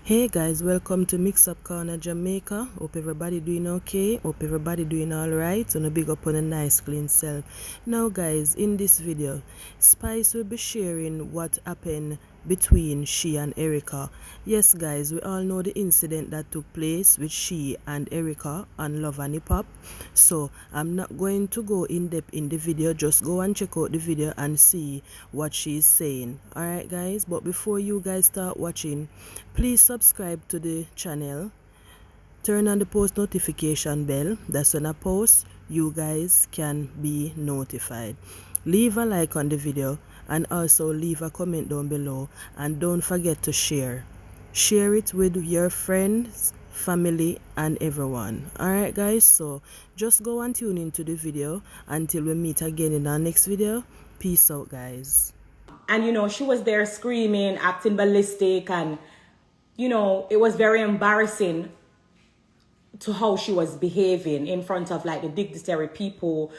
Hey guys, welcome to Mix Up Corner Jamaica. Hope everybody doing okay. Hope everybody doing alright. And a big up on a nice clean self. Now guys, in this video, Spice will be sharing what happened between she and Erica. Yes guys, we all know the incident that took place with she and Erica on Love and Hip Hop. So I'm not going to go in depth in the video. Just go and check out the video and see what she's saying. Alright guys, but before you guys start watching, please subscribe to the channel, turn on the post notification bell. That's when I post, you guys can be notified. Leave a like on the video and also leave a comment down below, and don't forget to share it with your friends, family and everyone. Alright guys, so just go and tune into the video until we meet again in our next video. Peace out guys. And she was there screaming, acting ballistic, and it was very embarrassing to how she was behaving in front of like the dignitary people.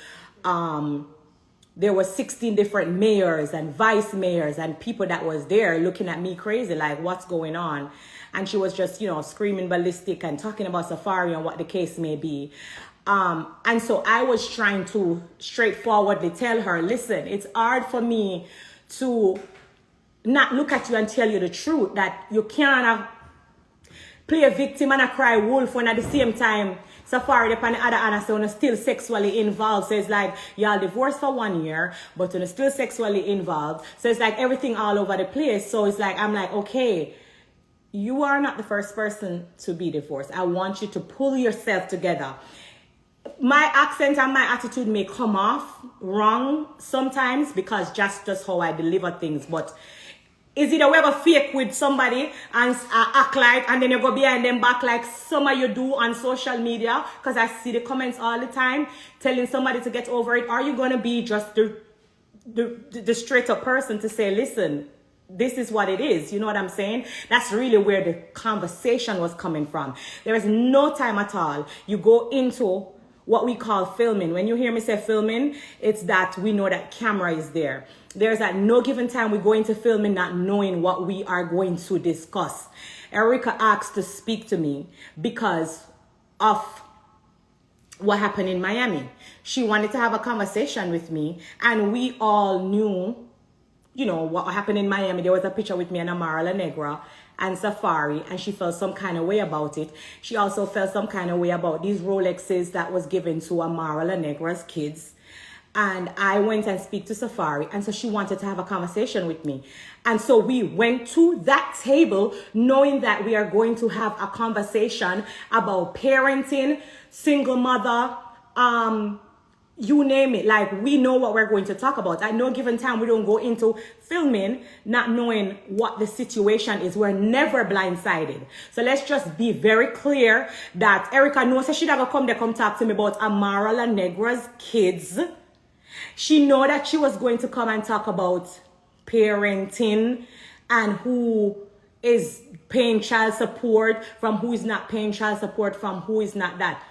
There were 16 different mayors and vice mayors and people that was there looking at me crazy, like what's going on? And she was just, screaming ballistic and talking about Safari and what the case may be. And so I was trying to straightforwardly tell her, listen, it's hard for me to not look at you and tell you the truth, that you can't play a victim and a cry wolf when at the same time Safari upon the other hand, so still sexually involved. So it's like y'all divorced for 1 year, but you're still sexually involved. So it's like everything all over the place. So it's like, I'm like, okay, you are not the first person to be divorced. I want you to pull yourself together. My accent and my attitude may come off wrong sometimes because just how I deliver things, but is it a way of fake with somebody and act like, and then you go behind them back like some of you do on social media? Because I see the comments all the time telling somebody to get over it. Are you going to be just the straight up person to say, listen, this is what it is? You know what I'm saying? That's really where the conversation was coming from. There is no time at all. You go into what we call filming. When you hear me say filming, it's that we know that camera is there. There's at no given time we go into filming not knowing what we are going to discuss. Erica asked to speak to me because of what happened in Miami. She wanted to have a conversation with me, and we all knew, what happened in Miami. There was a picture with me and Amara La Negra and Safari, and she felt some kind of way about it. She also felt some kind of way about these Rolexes that was given to Amara La Negra's kids. And I went and speak to Safari, and so she wanted to have a conversation with me. And so we went to that table knowing that we are going to have a conversation about parenting, single mother, you name it. Like, we know what we're going to talk about. At no given time, we don't go into filming not knowing what the situation is. We're never blindsided. So let's just be very clear that Erica knows that she not gonna come talk to me about Amara La Negra's kids. She know that she was going to come and talk about parenting and who is paying child support from who is not paying child support from who is not that.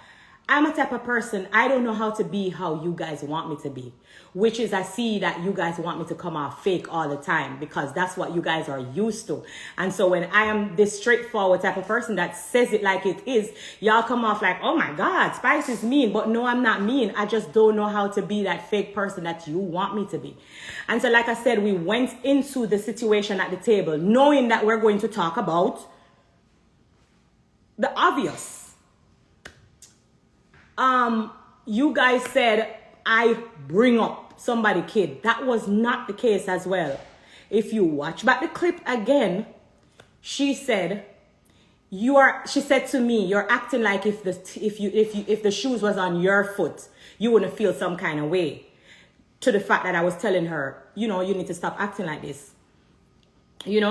I'm a type of person, I don't know how to be how you guys want me to be. Which is, I see that you guys want me to come off fake all the time because that's what you guys are used to. And so when I am this straightforward type of person that says it like it is, y'all come off like, oh my God, Spice is mean. But no, I'm not mean. I just don't know how to be that fake person that you want me to be. And so like I said, we went into the situation at the table knowing that we're going to talk about the obvious. You guys said I bring up somebody kid. That was not the case as well. If you watch back the clip again, she said to me, you're acting like if the shoes was on your foot, you wouldn't feel some kind of way. To the fact that I was telling her, you need to stop acting like this.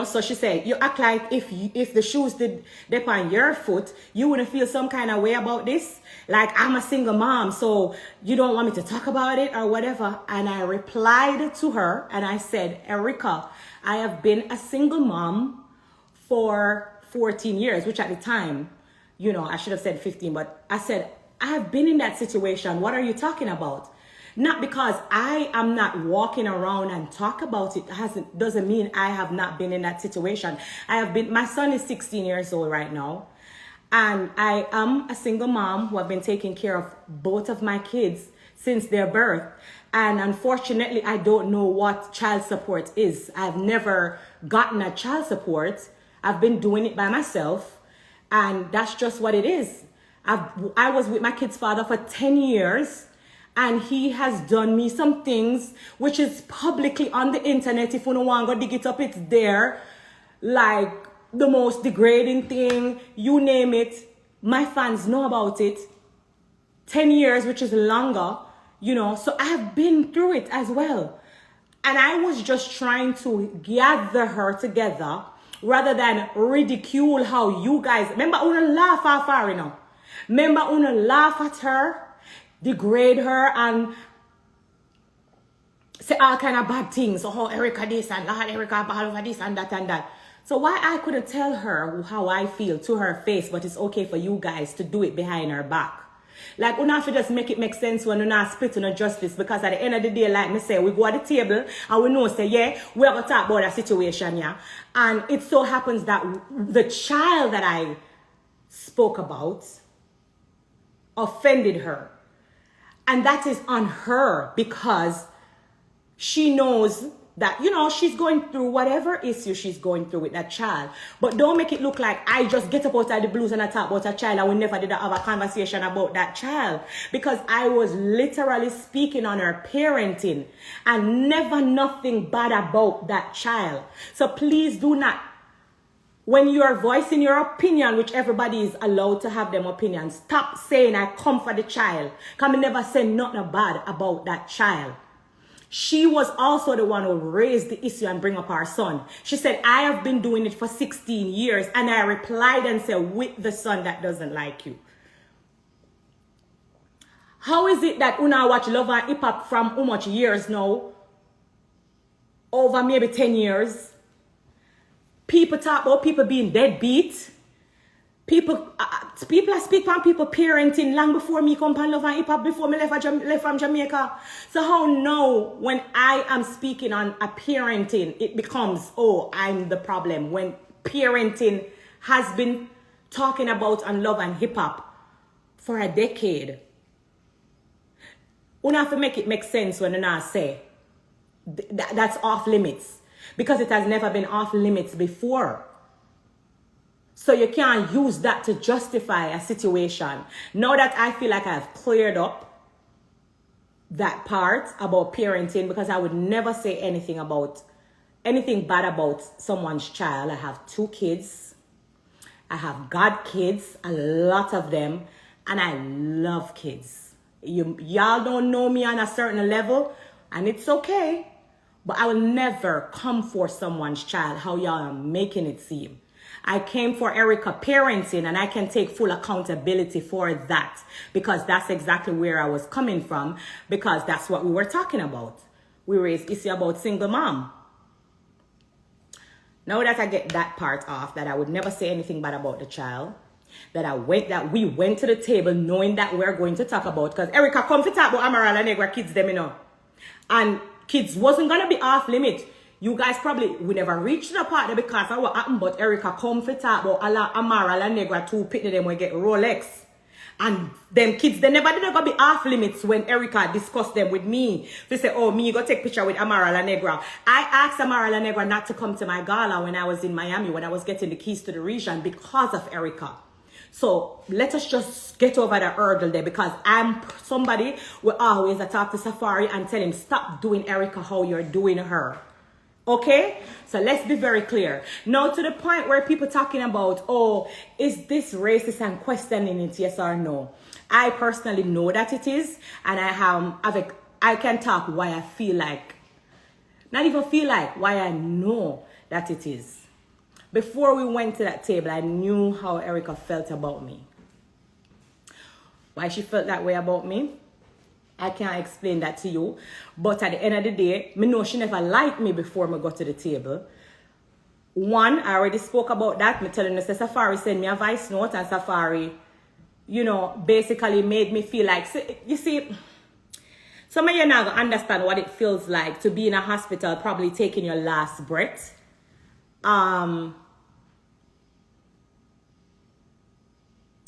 So she said, you act like if the shoes did dip on your foot, you wouldn't feel some kind of way about this. Like, I'm a single mom, so you don't want me to talk about it or whatever. And I replied to her and I said, Erica, I have been a single mom for 14 years, which at the time, I should have said 15, but I said, I have been in that situation. What are you talking about? Not because I am not walking around and talk about it doesn't mean I have not been in that situation. My son is 16 years old right now. And I am a single mom who have been taking care of both of my kids since their birth. And unfortunately, I don't know what child support is. I've never gotten a child support. I've been doing it by myself. And that's just what it is. I was with my kid's father for 10 years. And he has done me some things which is publicly on the internet. If you don't want to go dig it up, it's there. Like the most degrading thing, you name it. My fans know about it. 10 years, which is longer, you know. So I have been through it as well. And I was just trying to gather her together rather than ridicule how you guys, remember, una laugh at her, you know. Remember, una laugh at her, degrade her, and say all kind of bad things. So how Erica this and that, Erica bad over this and that and that. So why I couldn't tell her how I feel to her face, but it's okay for you guys to do it behind her back. Like, we have to just make it make sense when we not split on justice, because at the end of the day, like me say, we go at the table and we know, say, yeah, we're going to talk about a situation, yeah. And it so happens that the child that I spoke about offended her. And that is on her, because she knows that, you know, she's going through whatever issue she's going through with that child. But don't make it look like I just get up out of the blues and I talk about a child and we never did have a conversation about that child. Because I was literally speaking on her parenting and never nothing bad about that child. So please do not, when you are voicing your opinion, which everybody is allowed to have them opinions, stop saying I come for the child. Because I never say nothing bad about that child. She was also the one who raised the issue and bring up our son. She said, I have been doing it for 16 years. And I replied and said, with the son that doesn't like you. How is it that Una watch Love and Hip Hop from how much years now? Over maybe 10 years. People talk about people being deadbeat. People speak on people parenting long before me come on Love and Hip Hop, before me left from Jamaica. So how now, when I am speaking on a parenting, it becomes, oh, I'm the problem. When parenting has been talking about on Love and Hip Hop for a decade. You have to make it make sense when you say that's off limits. Because it has never been off limits before. So you can't use that to justify a situation. Now that I feel like I've cleared up that part about parenting, because I would never say anything bad about someone's child. I have 2 kids. I have god kids, a lot of them, and I love kids. Y'all don't know me on a certain level, and it's okay. But I will never come for someone's child how y'all are making it seem. I came for Erica parenting, and I can take full accountability for that, because that's exactly where I was coming from, because that's what we were talking about. We raised issue about single mom. Now that I get that part off, that I would never say anything bad about the child, that we went to the table knowing that we're going to talk about, because Erica come to talk about Amaral and Negra kids them, you know. And kids wasn't going to be off limit. You guys probably would never reach the part there because of what happened, but Erica come for talk about Amaral and Negra 2 pitney them will get Rolex. And them kids, they never did not be off limits when Erica discussed them with me. They say, oh, me go take picture with Amaral and Negra. I asked Amaral and Negra not to come to my gala when I was in Miami, when I was getting the keys to the region, because of Erica. So let us just get over the hurdle there, because I'm somebody who always talk to Safari and tell him, stop doing Erica how you're doing her. Okay? So let's be very clear. Now to the point where people talking about, oh, is this racist and questioning it, yes or no? I personally know that it is. And I can talk why I feel like, not even feel like, why I know that it is. Before we went to that table, I knew how Erica felt about me. Why she felt that way about me, I can't explain that to you. But at the end of the day, I know she never liked me before I got to the table. One, I already spoke about that. I'm telling you, Safari sent me a voice note, and Safari, you know, basically made me feel like, you see, Some of you now gonna understand what it feels like to be in a hospital, probably taking your last breath. And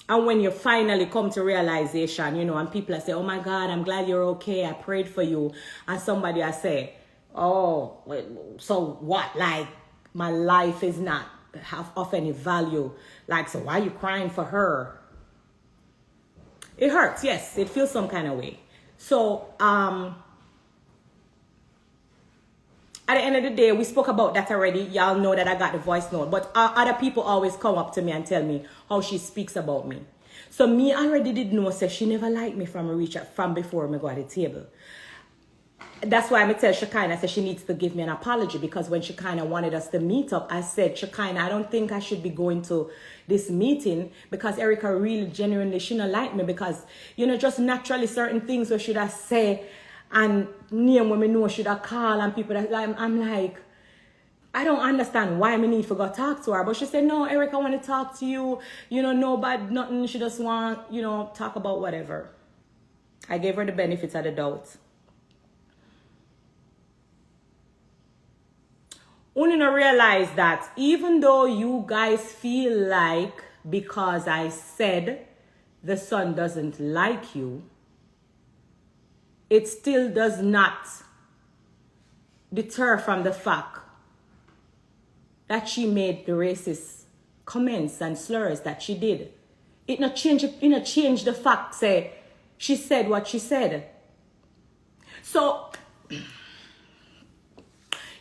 when you finally come to realization, you know, and people say, oh my God, I'm glad you're okay. I prayed for you. And somebody I say, oh, so what? Like, my life is not of any value. Like, so why are you crying for her? It hurts. Yes, it feels some kind of way. So, at the end of the day, we spoke about that already. Y'all know that I got the voice note. But other people always come up to me and tell me how she speaks about me. So me already did know, say she never liked me from before me go at the table. That's why I tell Shekinah, I said she needs to give me an apology, because when Shekinah wanted us to meet up, I said, Shekinah, I don't think I should be going to this meeting, because Erica really genuinely shouldn't like me, because, you know, just naturally certain things we should have say and name when we know should have call, and people that I'm like, I don't understand why me need to go talk to her. But she said, no, Erica, I want to talk to you. You know, no bad, nothing. She just want, you know, talk about whatever. I gave her the benefits of the doubt. Only to realize that even though you guys feel like because I said the son doesn't like you, it still does not deter from the fact that she made the racist comments and slurs that she did. It not change the fact, say, she said what she said. So,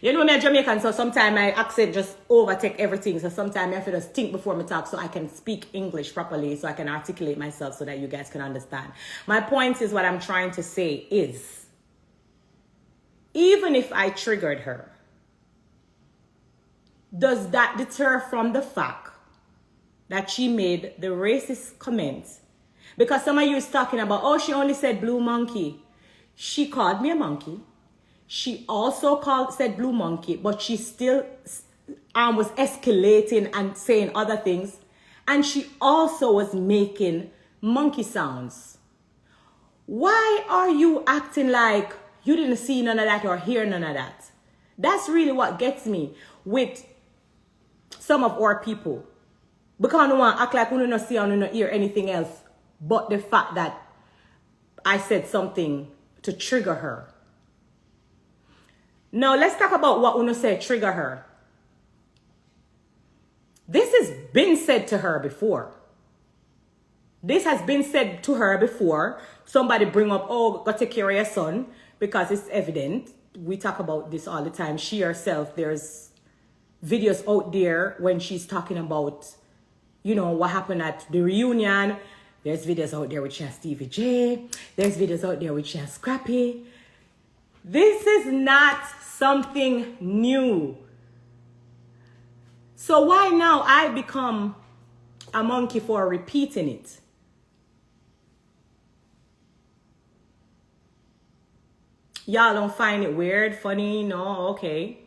you know me a Jamaican, so sometimes my accent just overtake everything. So sometimes I have to just think before me talk so I can speak English properly, so I can articulate myself so that you guys can understand. My point is, what I'm trying to say is, even if I triggered her, does that deter from the fact that she made the racist comments? Because some of you is talking about, oh, she only said blue monkey. She called me a monkey. She also said blue monkey, but she still was escalating and saying other things. And she also was making monkey sounds. Why are you acting like you didn't see none of that or hear none of that? That's really what gets me with some of our people. Because no one act like we don't see or don't hear anything else but the fact that I said something to trigger her. Now, let's talk about what Uno said trigger her. This has been said to her before. This has been said to her before. Somebody bring up, oh, go take care of your son, because it's evident. We talk about this all the time. She herself, there's videos out there when she's talking about, you know, what happened at the reunion. There's videos out there with she and Stevie J. There's videos out there with she and Scrappy. This is not something new. So why now I become a monkey for repeating it? Y'all don't find it weird, funny? No, okay.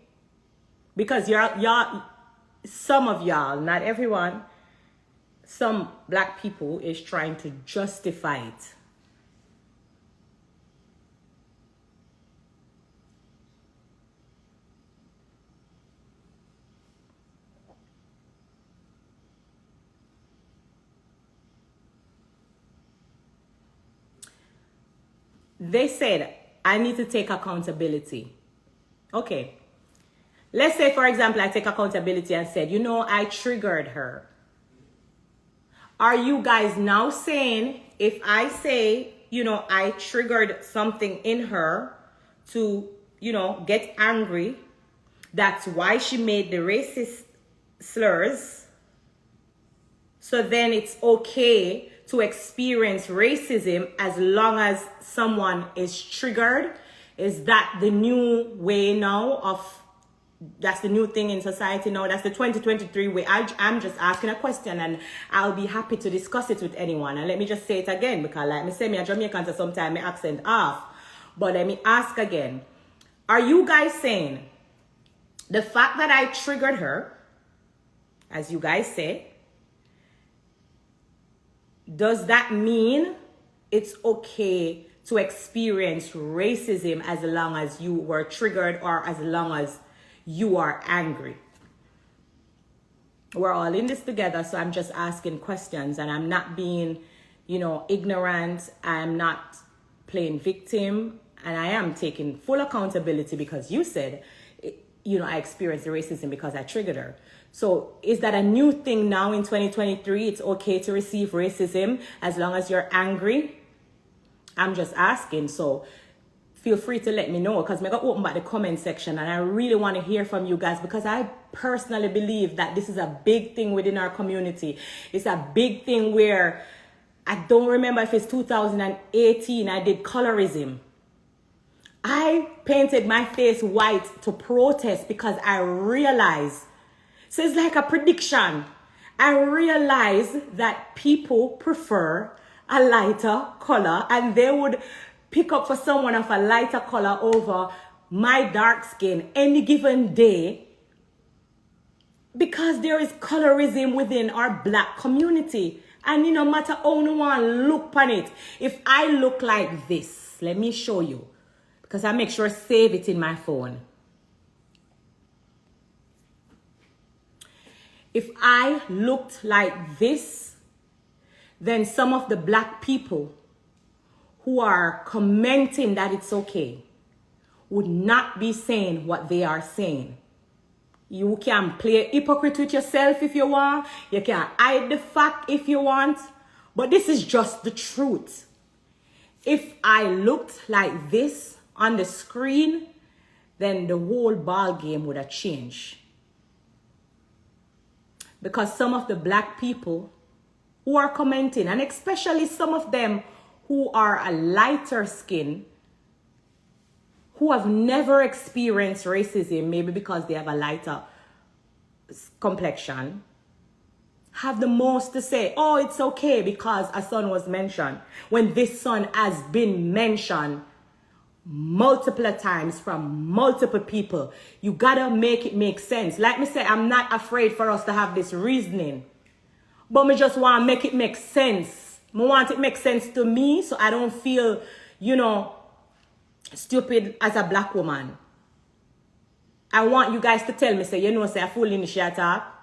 Because y'all, some of y'all, not everyone, some black people is trying to justify it. They said, I need to take accountability. Okay. Let's say, for example, I take accountability and said, you know, I triggered her. Are you guys now saying, if I say, you know, I triggered something in her to, you know, get angry, that's why she made the racist slurs, so then it's okay to experience racism as long as someone is triggered? Is that the new way now of, that's the new thing in society now? That's the 2023 way. I'm just asking a question, and I'll be happy to discuss it with anyone. And let me just say it again, because like me say, me a Jamaican, so sometimes my accent off. But let me ask again. Are you guys saying the fact that I triggered her, as you guys say, does that mean it's okay to experience racism as long as you were triggered or as long as you are angry. We're all in this together, so I'm just asking questions, and I'm not being, ignorant. I'm not playing victim, and I am taking full accountability because you said, I experienced the racism because I triggered her. So is that a new thing now in 2023? It's okay to receive racism as long as you're angry? I'm just asking. So feel free to let me know, because I'm going to open back the comment section, and I really want to hear from you guys, because I personally believe that this is a big thing within our community. It's a big thing where I don't remember if it's 2018, I did colorism. I painted my face white to protest because I realized, so it's like a prediction. I realized that people prefer a lighter color, and they would pick up for someone of a lighter color over my dark skin any given day, because there is colorism within our black community. And no matter how no one look on it, if I look like this, let me show you, because I make sure to save it in my phone. If I looked like this, then some of the black people who are commenting that it's okay would not be saying what they are saying. You can play hypocrite with yourself if you want. You can hide the fact if you want. But this is just the truth. If I looked like this on the screen, then the whole ball game would have changed. Because some of the black people who are commenting, and especially some of them who are a lighter skin, who have never experienced racism, maybe because they have a lighter complexion, have the most to say. Oh, it's okay because a son was mentioned, when this son has been mentioned multiple times from multiple people. You gotta make it make sense. Like me say, I'm not afraid for us to have this reasoning, but me just want to make it make sense. I want it make sense to me, so I don't feel, stupid as a black woman. I want you guys to tell me, say, say, I fool in the shit talk.